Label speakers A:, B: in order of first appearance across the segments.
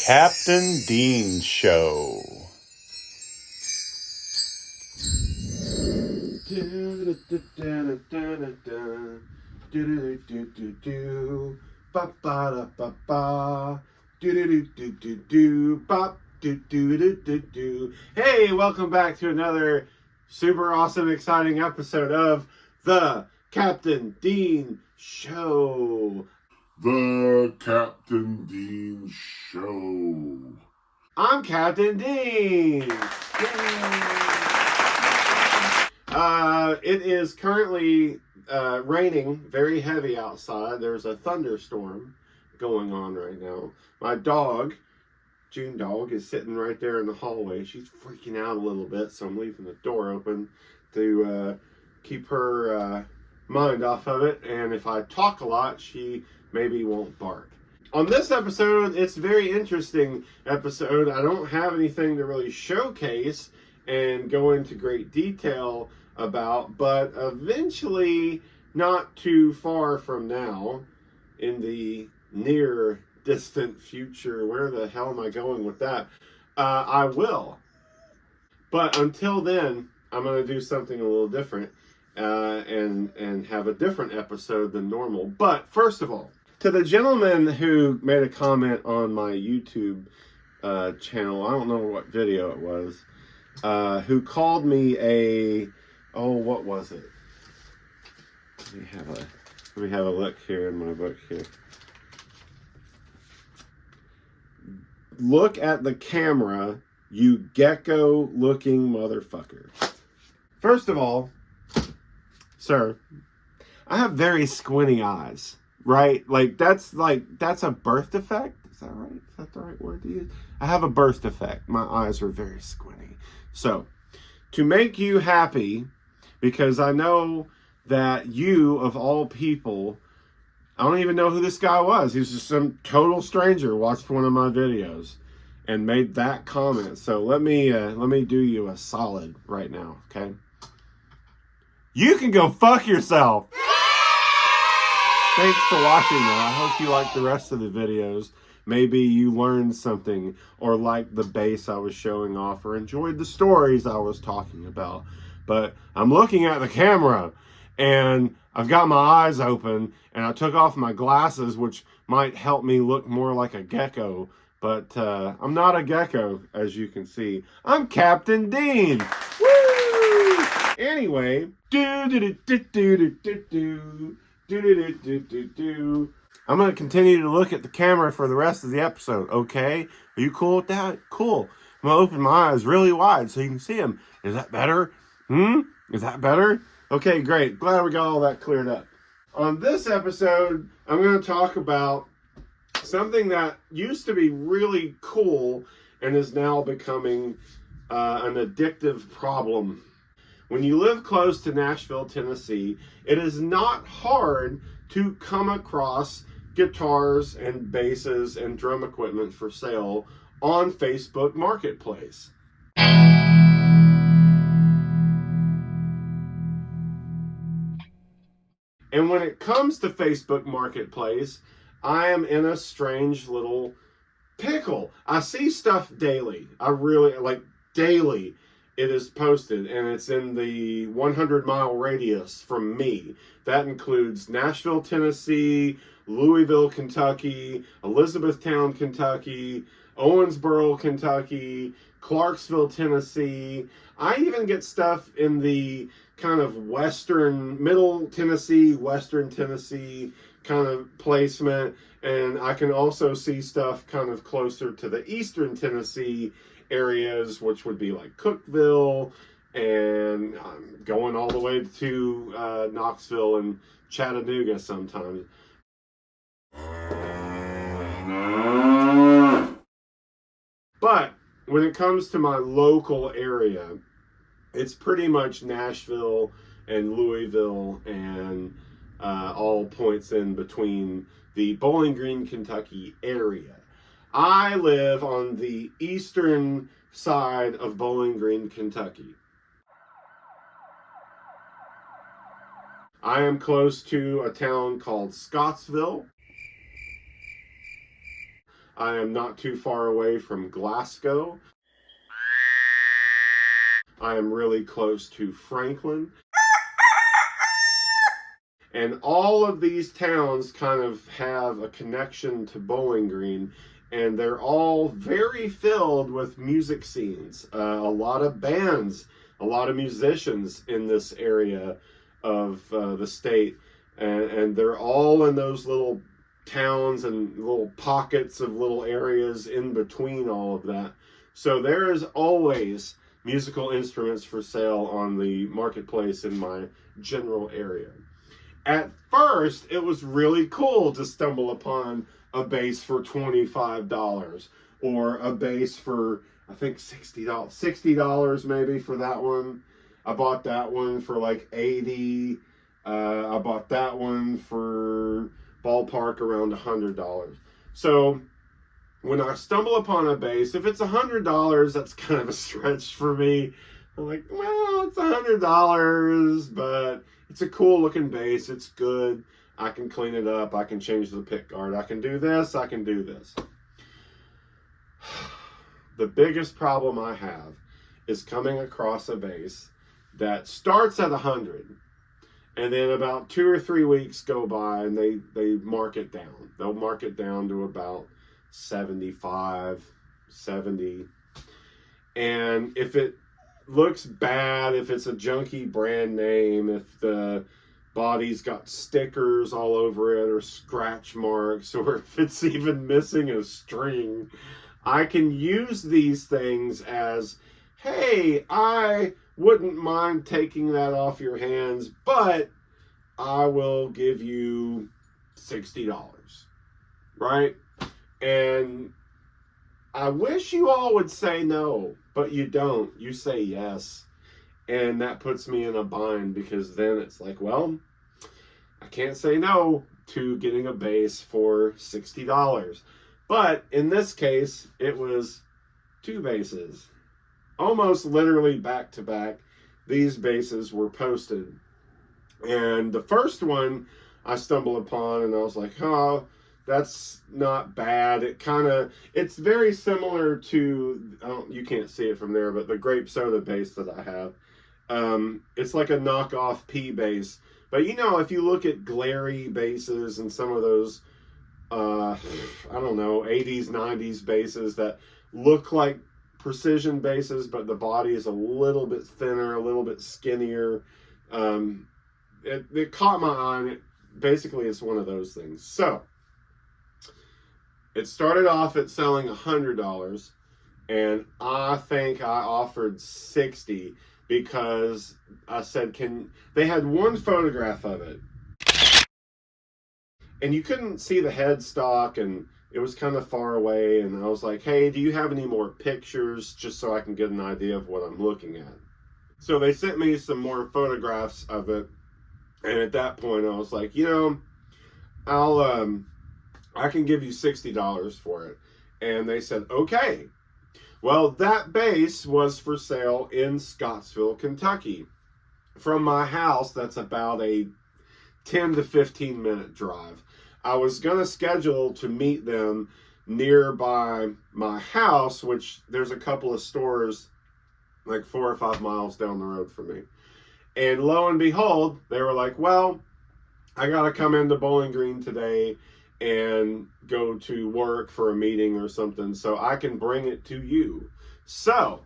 A: Captain Dean Show. Hey, welcome back to another super awesome, exciting episode of the Captain Dean Show.
B: The Captain Dean Show.
A: I'm Captain Dean. It is currently raining very heavy outside. There's a thunderstorm going on right now. My dog, June Dog, is sitting right there in the hallway. She's freaking out a little bit, so I'm leaving the door open to keep her mind off of it. And if I talk a lot, she maybe won't bark. On this episode, it's a very interesting episode. I don't have anything to really showcase and go into great detail about, but eventually, not too far from now, in the near distant future, where the hell am I going with that? I will. But until then, I'm going to do something a little different and have a different episode than normal. But first of all, to the gentleman who made a comment on my YouTube channel, I don't know what video it was, who called me what was it? Let me have a look here in my book here. Look at the camera, you gecko-looking motherfucker. First of all, sir, I have very squinty eyes. Right? That's a birth defect? Is that right? Is that the right word to use? I have a birth defect. My eyes are very squinty. So, to make you happy, because I know that you, of all people, I don't even know who this guy was. He was just some total stranger, watched one of my videos and made that comment. So let me do you a solid right now, okay? You can go fuck yourself. Thanks for watching, though. I hope you like the rest of the videos. Maybe you learned something, or liked the base I was showing off, or enjoyed the stories I was talking about. But I'm looking at the camera, and I've got my eyes open, and I took off my glasses, which might help me look more like a gecko. But I'm not a gecko, as you can see. I'm Captain Dean. Woo! Anyway, I'm going to continue to look at the camera for the rest of the episode, okay? Are you cool with that? Cool. I'm going to open my eyes really wide so you can see them. Is that better? Is that better? Okay, great. Glad we got all that cleared up. On this episode, I'm going to talk about something that used to be really cool and is now becoming an addictive problem. When you live close to Nashville, Tennessee, it is not hard to come across guitars and basses and drum equipment for sale on Facebook Marketplace. And when it comes to Facebook Marketplace, I am in a strange little pickle. I see stuff daily. I really, daily. It is posted, and it's in the 100-mile radius from me. That includes Nashville, Tennessee, Louisville, Kentucky, Elizabethtown, Kentucky, Owensboro, Kentucky, Clarksville, Tennessee. I even get stuff in the kind of middle Tennessee, western Tennessee kind of placement, and I can also see stuff kind of closer to the eastern Tennessee areas, which would be like Cookeville and going all the way to Knoxville and Chattanooga sometimes. But when it comes to my local area, it's pretty much Nashville and Louisville and all points in between the Bowling Green, Kentucky area. I live on the eastern side of Bowling Green, Kentucky. I am close to a town called Scottsville. I am not too far away from Glasgow. I am really close to Franklin. And all of these towns kind of have a connection to Bowling Green, and they're all very filled with music scenes. A lot of bands, a lot of musicians in this area of the state, and they're all in those little towns and little pockets of little areas in between all of that. So there is always musical instruments for sale on the marketplace in my general area. At first, it was really cool to stumble upon a bass for $25 or a bass for, I think, $60 maybe for that one. I bought that one for like $80. I bought that one for ballpark around $100. So when I stumble upon a bass, if it's $100, that's kind of a stretch for me. I'm like, well, it's $100, but it's a cool looking bass. It's good. I can clean it up. I can change the pick guard. I can do this. I can do this. The biggest problem I have is coming across a bass that starts at 100, and then about 2 or 3 weeks go by and they mark it down. They'll mark it down to about 75, 70. And if it looks bad, if it's a junky brand name, if the body's got stickers all over it or scratch marks, or if it's even missing a string, I can use these things as, hey, I wouldn't mind taking that off your hands, but I will give you $60, right? And I wish you all would say no, but you don't. You say yes. And that puts me in a bind, because then it's like, well, I can't say no to getting a bass for $60. But in this case, it was 2 basses. Almost literally back to back, these basses were posted. And the first one I stumbled upon, and I was like, oh, that's not bad. It's very similar to, you can't see it from there, but the grape soda bass that I have. It's like a knockoff P bass. But if you look at glary basses and some of those, I don't know, 80s, 90s basses that look like precision basses, but the body is a little bit thinner, a little bit skinnier. It caught my eye, and basically it's one of those things. So it started off at selling $100, and I think I offered $60 because I said, they had one photograph of it, and you couldn't see the headstock, and it was kind of far away, and I was like, hey, do you have any more pictures, just so I can get an idea of what I'm looking at? So they sent me some more photographs of it, and at that point I was like, I can give you $60 for it. And they said, okay. Well, that bass was for sale in Scottsville, Kentucky. From my house, that's about a 10 to 15 minute drive. I was going to schedule to meet them nearby my house, which there's a couple of stores like 4 or 5 miles down the road from me. And lo and behold, they were like, well, I got to come into Bowling Green today and go to work for a meeting or something, so I can bring it to you. So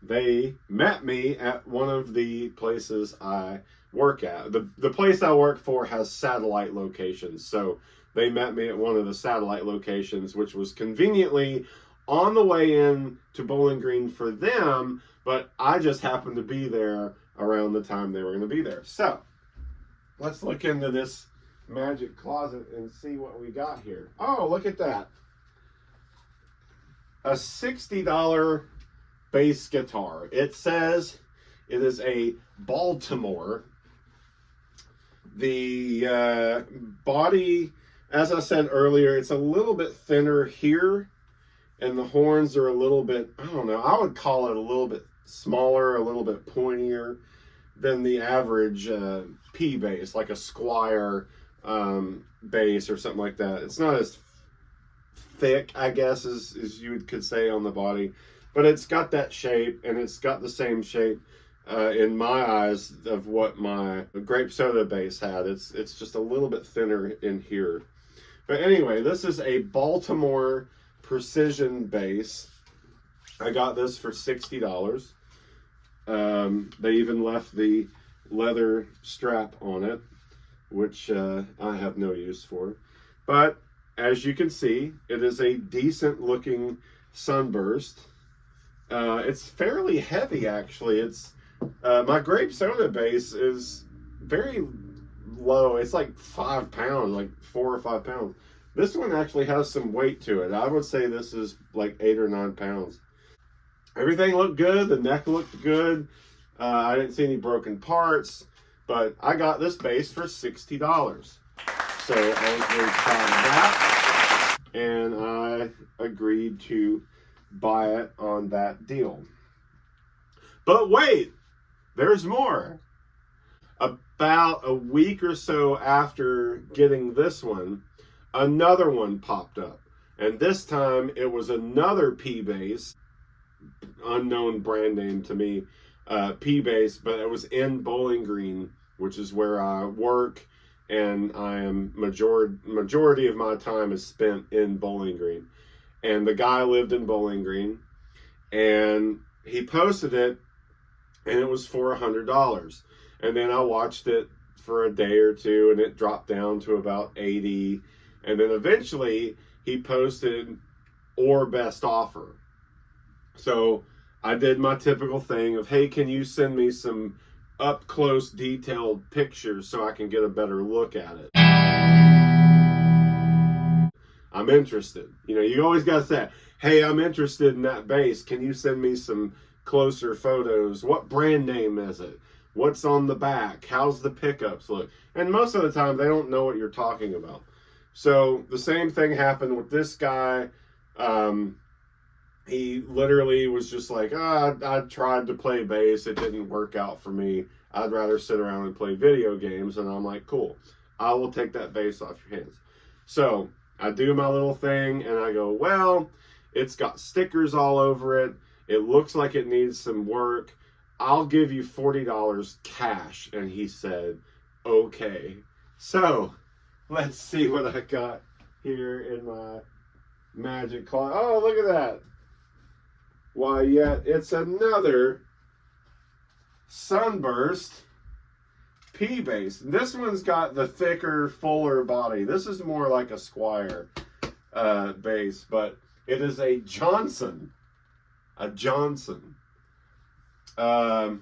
A: they met me at one of the places I work at. The place I work for has satellite locations, so they met me at one of the satellite locations, which was conveniently on the way in to Bowling Green for them, but I just happened to be there around the time they were going to be there. So let's look into this magic closet and see what we got here. Oh, look at that. A $60 bass guitar. It says it is a Baltimore. The body, as I said earlier, it's a little bit thinner here, and the horns are a little bit, I don't know, I would call it a little bit smaller, a little bit pointier than the average P bass, like a Squier bass or something like that. It's not as thick, I guess, as you could say on the body. But it's got that shape, and it's got the same shape in my eyes of what my grape soda base had. It's just a little bit thinner in here. But anyway, this is a Baltimore Precision base. I got this for $60. They even left the leather strap on it, which I have no use for. But as you can see, it is a decent looking Sunburst. It's fairly heavy, actually. It's my grape soda base is very low. It's like 5 pounds, like 4 or 5 pounds. This one actually has some weight to it. I would say this is like 8 or 9 pounds. Everything looked good. The neck looked good. I didn't see any broken parts, but I got this base for $60. So I was very proud of that, and I agreed to buy it on that deal. But wait, there's more. About a week or so after getting this one, another one popped up. And this time it was another P-base, unknown brand name to me, P-base, but it was in Bowling Green, which is where I work, and I am majority of my time is spent in Bowling Green. And the guy lived in Bowling Green, and he posted it, and it was for $100. And then I watched it for a day or two, and it dropped down to about 80. And then eventually he posted or best offer. So I did my typical thing of, hey, can you send me some up close detailed pictures so I can get a better look at it? I'm interested. You know, you always got to say, hey, I'm interested in that base. Can you send me some closer photos? What brand name is it? What's on the back? How's the pickups look? And most of the time, they don't know what you're talking about. So the same thing happened with this guy. He literally was just like, I tried to play bass. It didn't work out for me. I'd rather sit around and play video games. And I'm like, cool. I will take that bass off your hands. So I do my little thing, and I go, well, it's got stickers all over it. It looks like it needs some work. I'll give you $40 cash. And he said, okay. So let's see what I got here in my magic closet. Oh, look at that. Why, yeah, it's another Sunburst P-base. This one's got the thicker, fuller body. This is more like a Squire base, but it is a Johnson. A Johnson. I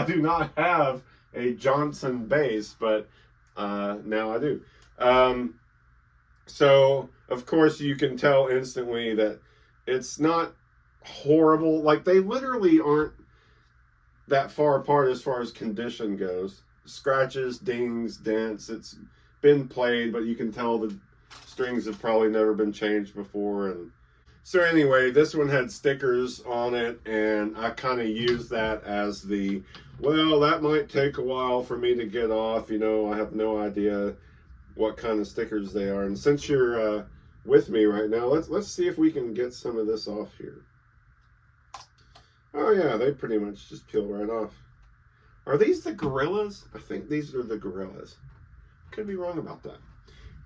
A: do not have a Johnson base, but now I do. So, of course, you can tell instantly that it's not horrible. Like, they literally aren't that far apart as far as condition goes. Scratches, dings, dents. It's been played, but you can tell the strings have probably never been changed before. And so anyway, this one had stickers on it, and I kind of used that as the, well, that might take a while for me to get off. You know, I have no idea what kind of stickers they are. And since you're with me right now, let's see if we can get some of this off here. Oh yeah, they pretty much just peel right off. Are these the Gorillas? I think these are the Gorillas. Could be wrong about that.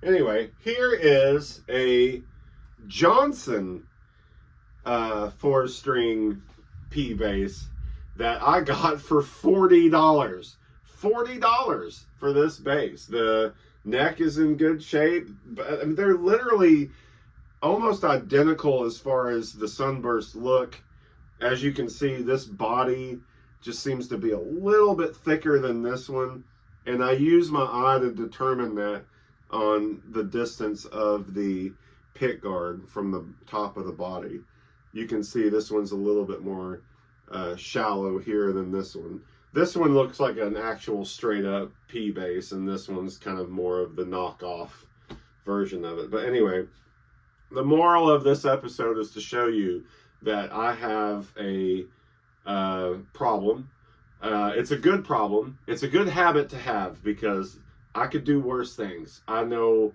A: Anyway, here is a Johnson 4-string P bass that I got for $40. $40 for this bass. The neck is in good shape. But I mean, they're literally almost identical as far as the Sunburst look. As you can see, this body just seems to be a little bit thicker than this one. And I use my eye to determine that on the distance of the pick guard from the top of the body. You can see this one's a little bit more shallow here than this one. This one looks like an actual straight up P bass, and this one's kind of more of the knockoff version of it. But anyway, the moral of this episode is to show you that I have a problem. It's a good problem. It's a good habit to have, because I could do worse things. I know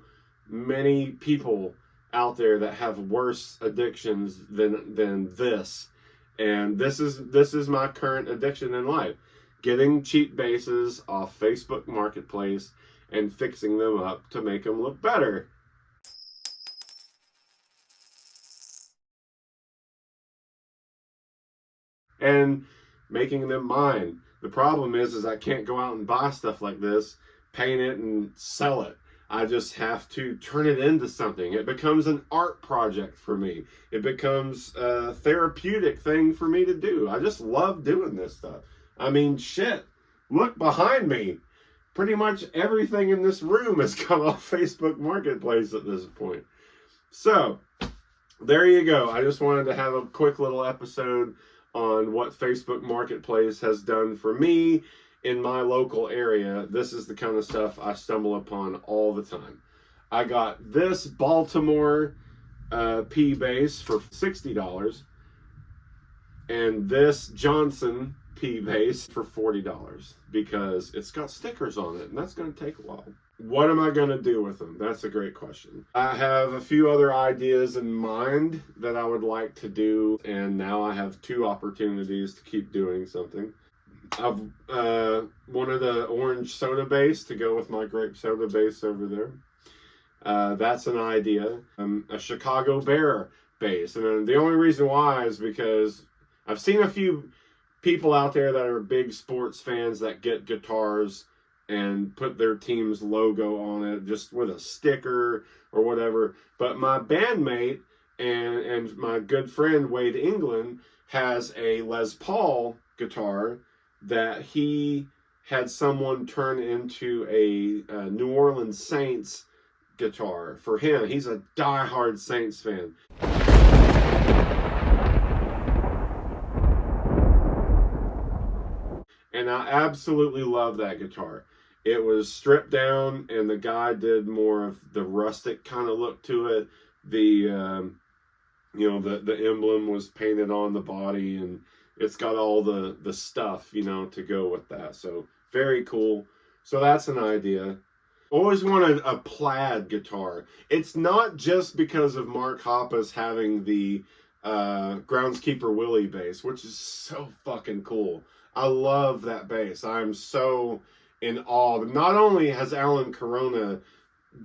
A: many people out there that have worse addictions than this. And this is my current addiction in life. Getting cheap basses off Facebook Marketplace and fixing them up to make them look better. And making them mine. The problem is I can't go out and buy stuff like this, paint it, and sell it. I just have to turn it into something. It becomes an art project for me. It becomes a therapeutic thing for me to do. I just love doing this stuff. I mean, shit, look behind me. Pretty much everything in this room has come off Facebook Marketplace at this point. So, there you go. I just wanted to have a quick little episode on what Facebook Marketplace has done for me in my local area. This is the kind of stuff I stumble upon all the time. I got this Baltimore P bass for $60 and this Johnson P bass for $40 because it's got stickers on it, and that's going to take a while. What am I going to do with them? That's a great question. I have a few other ideas in mind that I would like to do, and now I have 2 opportunities to keep doing something. I've wanted an orange soda base to go with my grape soda base over there. That's an idea. A Chicago Bear base, and the only reason why is because I've seen a few people out there that are big sports fans that get guitars and put their team's logo on it just with a sticker or whatever. But my bandmate and my good friend Wade England has a Les Paul guitar that he had someone turn into a New Orleans Saints guitar for him. He's a diehard Saints fan. And I absolutely love that guitar. It was stripped down, and the guy did more of the rustic kind of look to it. The emblem was painted on the body, and it's got all the stuff, to go with that. So very cool. So that's an idea. Always wanted a plaid guitar. It's not just because of Mark Hoppus having the Groundskeeper Willie bass, which is so fucking cool. I love that bass. I'm so in awe. Not only has Alan Corona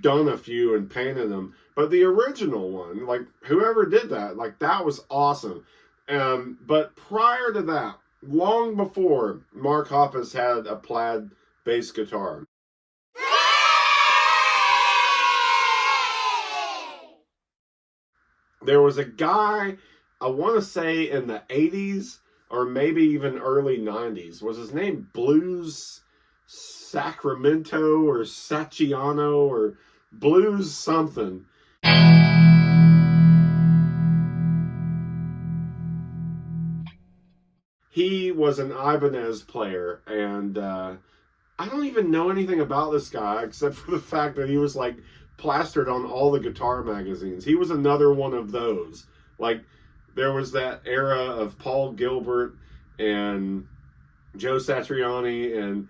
A: done a few and painted them, but the original one, like whoever did that, like that was awesome. But prior to that, long before, Mark Hoppus had a plaid bass guitar. There was a guy, I want to say in the 80s or maybe even early 90s. Was his name Blues Sacramento or Sacciano or Blues something? He was an Ibanez player, and I don't even know anything about this guy except for the fact that he was like plastered on all the guitar magazines. He was another one of those. Like, there was that era of Paul Gilbert and Joe Satriani and,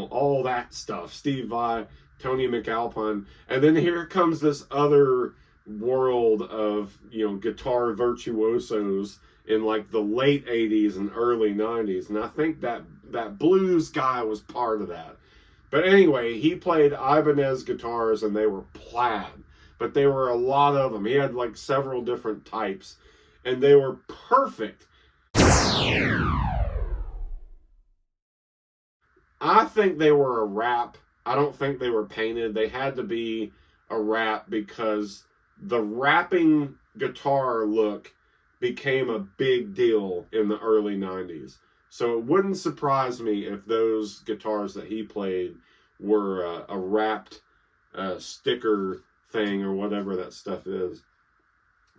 A: all that stuff. Steve Vai, Tony McAlpine. And then here comes this other world of, guitar virtuosos in like the late 80s and early 90s. And I think that blues guy was part of that. But anyway, he played Ibanez guitars, and they were plaid. But there were a lot of them. He had like several different types, and they were perfect. I think they were a wrap. I don't think they were painted. They had to be a wrap because the wrapping guitar look became a big deal in the early 90s. So it wouldn't surprise me if those guitars that he played were a wrapped sticker thing or whatever that stuff is.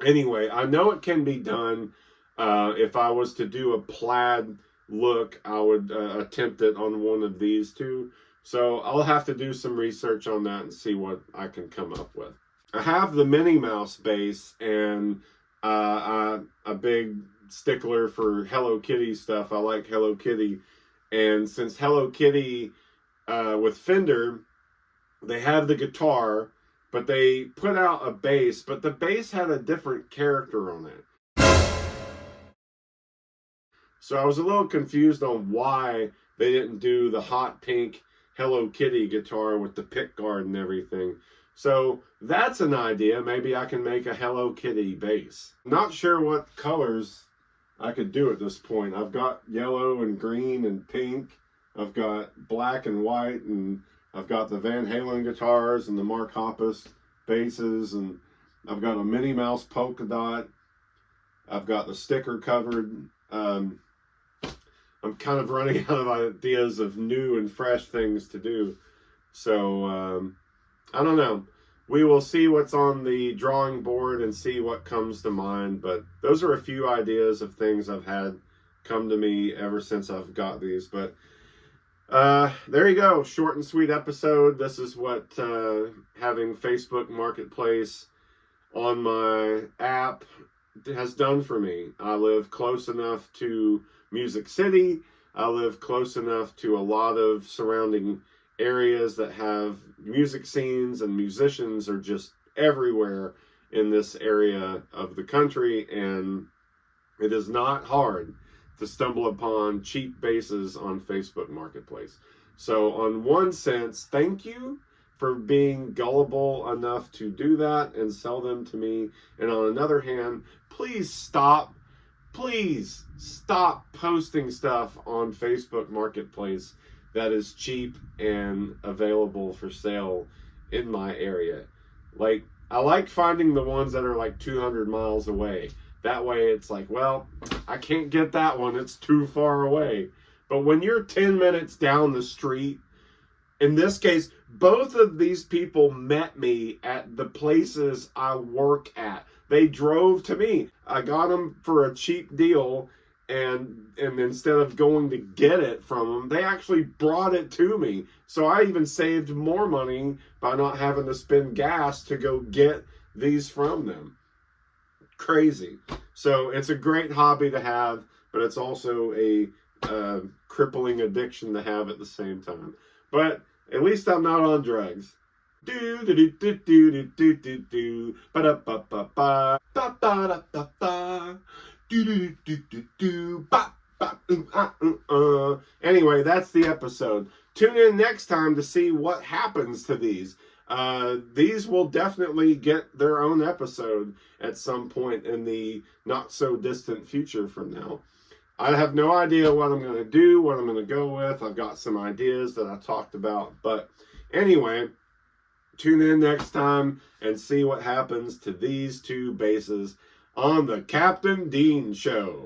A: Anyway, I know it can be done. If I was to do a plaid look, I would attempt it on one of these two. So I'll have to do some research on that and see what I can come up with. I have the Minnie Mouse bass, and I'm a big stickler for Hello Kitty stuff. I like Hello Kitty. And since Hello Kitty with Fender, they have the guitar, but they put out a bass, but the bass had a different character on it. So I was a little confused on why they didn't do the hot pink Hello Kitty guitar with the pick guard and everything. So that's an idea. Maybe I can make a Hello Kitty bass. Not sure what colors I could do at this point. I've got yellow and green and pink. I've got black and white, and I've got the Van Halen guitars and the Mark Hoppus basses, and I've got a Minnie Mouse polka dot. I've got the sticker covered. I'm kind of running out of ideas of new and fresh things to do. So, I don't know. We will see what's on the drawing board and see what comes to mind. But those are a few ideas of things I've had come to me ever since I've got these. But there you go. Short and sweet episode. This is what having Facebook Marketplace on my app has done for me. I live close enough to Music City. I live close enough to a lot of surrounding areas that have music scenes, and musicians are just everywhere in this area of the country, and it is not hard to stumble upon cheap basses on Facebook Marketplace. So on one sense, thank you for being gullible enough to do that and sell them to me. And on another hand, please stop posting stuff on Facebook Marketplace that is cheap and available for sale in my area. Like, I like finding the ones that are like 200 miles away. That way it's like, well, I can't get that one, it's too far away. But when you're 10 minutes down the street, in this case, both of these people met me at the places I work at. They drove to me. I got them for a cheap deal, and instead of going to get it from them, they actually brought it to me. So I even saved more money by not having to spend gas to go get these from them. Crazy. So it's a great hobby to have, but it's also a crippling addiction to have at the same time. But at least I'm not on drugs. Do do do do do do do do ba da ba ba ba ba ba da ba ba do do do do do ba ba. Anyway, that's the episode. Tune in next time to see what happens to these. These will definitely get their own episode at some point in the not so distant future from now. I have no idea what I'm going to do, what I'm going to go with. I've got some ideas that I talked about. But anyway, tune in next time and see what happens to these two basses on the Captain Dean Show.